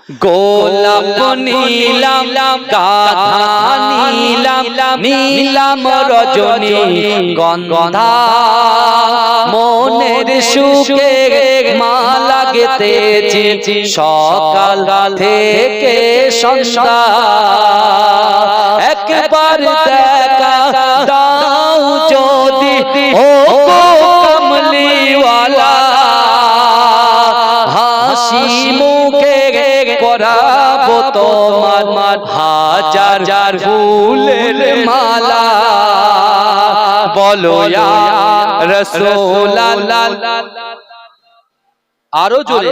গোলাপ নীলাম গাধা নীলাম রজনী গন্ধা মনের সুখে মালা গেথেছি সকাল থেকে সন্ধ্যা একবার দেখা দাও যদি ও কমলিওয়ালা হাসি মুখে পরাবো তোমার হাজার ফুলের মালা বলো ইয়া রাসূলুল্লাহ আরো জোরে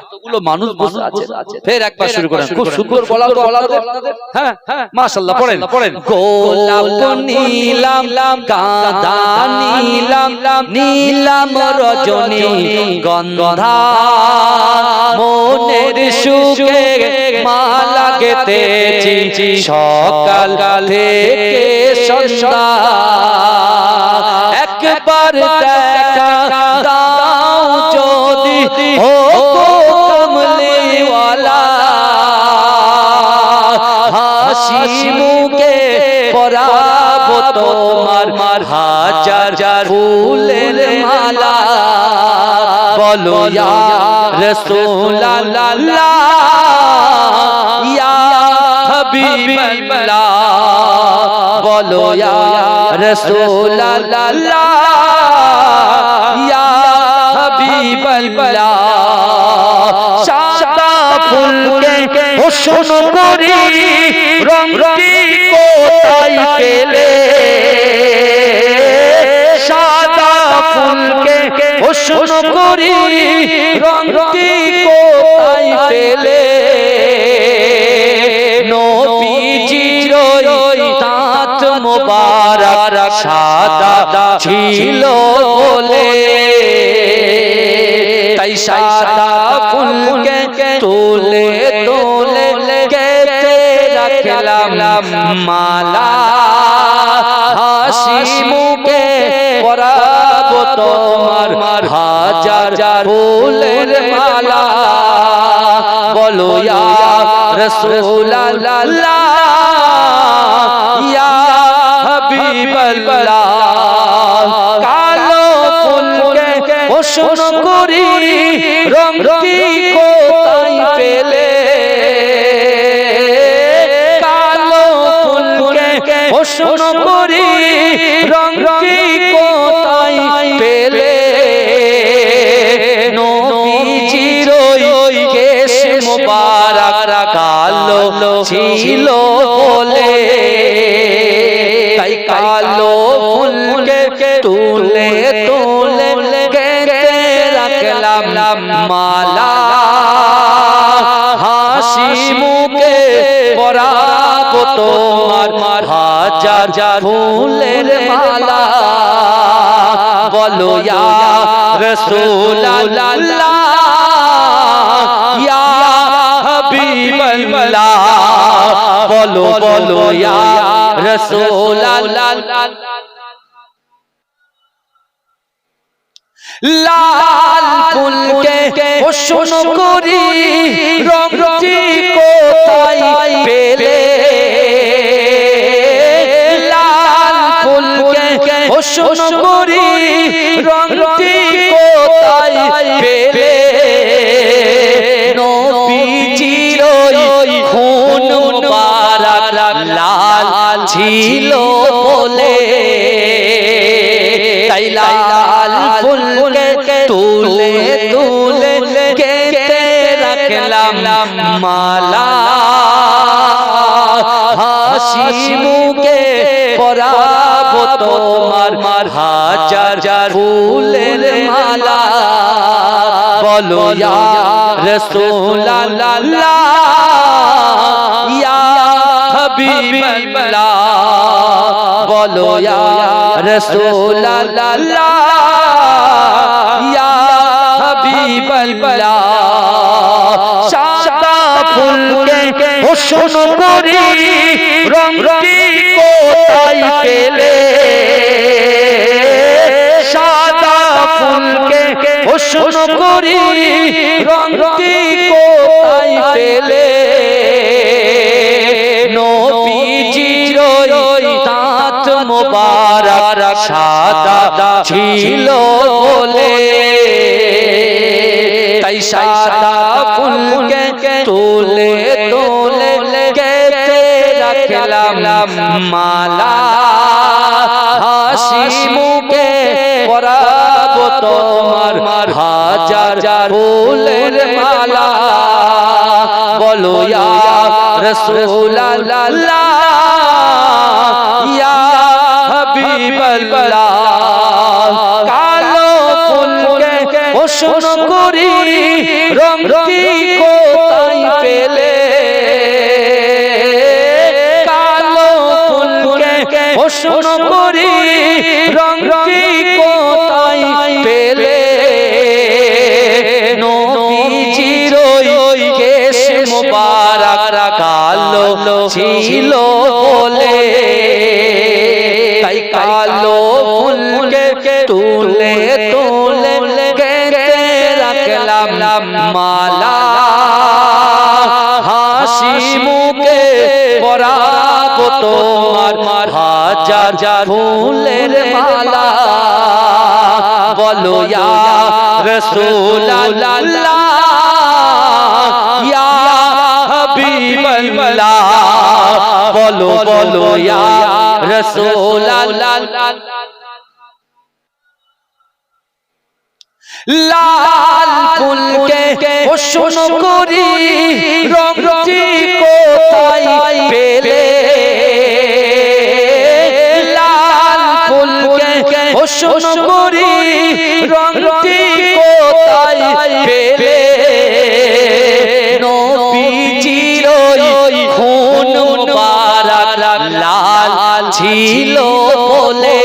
এতগুলো মানুষ বসে আছে ফের একবার শুরু করেন খুব সুন্দর বলা তো আপনাদের হ্যাঁ মাশাআল্লাহ পড়েন গোলাপ নীলাম গাধা নীলাম রজনী গন্ধা মনের সুখে মালা গেথেছি সকাল থেকে সন্ধ্যা একবার দেখা দাও যদি ও কমলিওয়ালা হাসি মুখে পরাবো তোমার হাজার ফুলের মালা বলো ইয়া রাসূলুল্লাহ ইয়া হাবিবাল্লাহ বলো ইয়া রাসূলুল্লাহ ইয়া হাবিবাল্লাহ সাদা ফুলকে হোসন করি রংটি কোথায় পেলে সাদা ফুলকে হোসন করি রংটি কোথায় পেলে নবীজির দাঁত মোবারক সাদা ছিল বলে তাই সাদা ফুলকে তোলে গেথে রাখলাম মালা হাসি মুখে পরাবো তোমার হাজার ফুলের মালা বলো ইয়া রাসূলুল্লাহ ইয়া হাবিবাল্লাহ কালো ফুলকে হোসন করি রংটি কোথায় পেলে কালো ফুলকে হোসন করি রংটি কোথায় পেলে নবীজির কেশ মোবারক কালো ছিল বলে তাই কালো ফুলকে তুলে গেথে রাখলাম মালা হাসি মুখে পরাবো তোমার হাজার ফুলের মালা বলো ইয়া রাসূলুল্লাহ ইয়া হাবিবাল্লাহ বলো ইয়া রাসূলুল্লাহ লাল ফুলকে হোসন করি রংটি কোথায় পেলে লাল ফুলকে হোসন করি রংটি কোথায় পেলে নবীজির খুন মুবারক লাল ছিল বলে তাই লাল ফুলকে তুলে গেথে রাখলাম মালা হাসি মুখে পরাবো তোমার হাজার ফুলের মালা বলো ইয়া রাসূলুল্লাহ ইয়া হাবিবাল্লাহ বলো ইয়া রাসূলুল্লাহ ইয়া হাবিবাল্লাহ সাদা ফুলকে হোসন করি রংটি কোথায় পেলে সাদা ফুলকে হোসন করি রংটি কোথায় মোবারক সাদা ছিল বলে তাই সাদা ফুলকে তুলে তুলে গেঁথে রাখলাম মালা হাসি মুখে পরাবো তোমার হাজার ফুলের মালা বলো ইয়া রাসূলুল্লাহ ইয়া হাবিবাল্লাহ কালো ফুলকে প্রশ্ন করি রংটি কোথায় পেলে কালো ফুলকে প্রশ্ন করি রংটি কোথায় পেলে নবীজির ওই কেশ মোবারক কালো ছিল বলে তাই কালো ফুলকে তুলে তুলে গেঁথে রাখলাম মালা হাসি মুখে পরাবো তোমার হাজার ফুলের মালা বলো ইয়া রাসূলুল্লাহ ইয়া হাবিবাল্লাহ বলো বলো ইয়া রাসূলুল্লাহ লাল ফুলকে প্রশ্ন করি রংটি কোথায় পেলে লাল ফুলকে প্রশ্ন করি রংটি কোথায় পেলে নবীজির ওই খুন মুবারক লাল ছিল বলে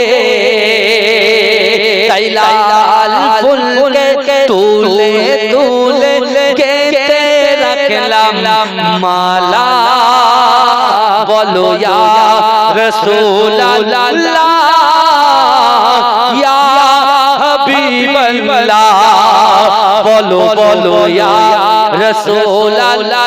তাই লাল ফুলকে তুলে তুলে গেঁথে রাখলাম মালা বলো ইয়া রাসূলুল্লাহ ইয়া হাবিবাল্লাহ বলো বলো ইয়া রাসূলুল্লাহ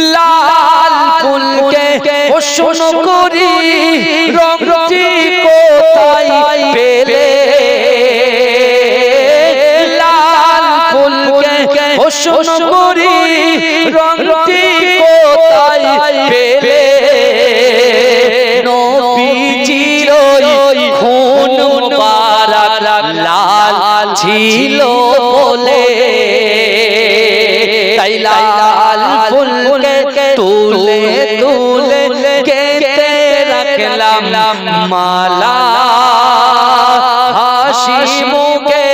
লাল ফুলকে প্রশ্ন করি রংটি কোথায় পেলে লাল ফুলকে প্রশ্ন করি রংটি কোথায় পেলে নবীজির ওই খুন মুবারক লাল ছিল বলে তাই লাল ফুলকে তুলে তুলে গেঁথে রাখলাম মালা হাসি মুখে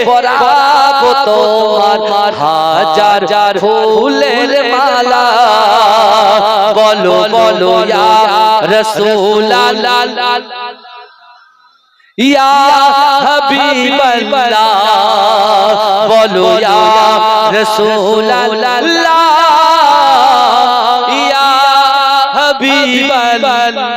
পরাবো তোমার হাজার ফুলের মালা বলো বলো ইয়া রাসূলুল্লাহ ইয়া হাবিবাল্লাহ বলো ইয়া রাসূলুল্লাহ ইয়া হাবিবাল্লাহ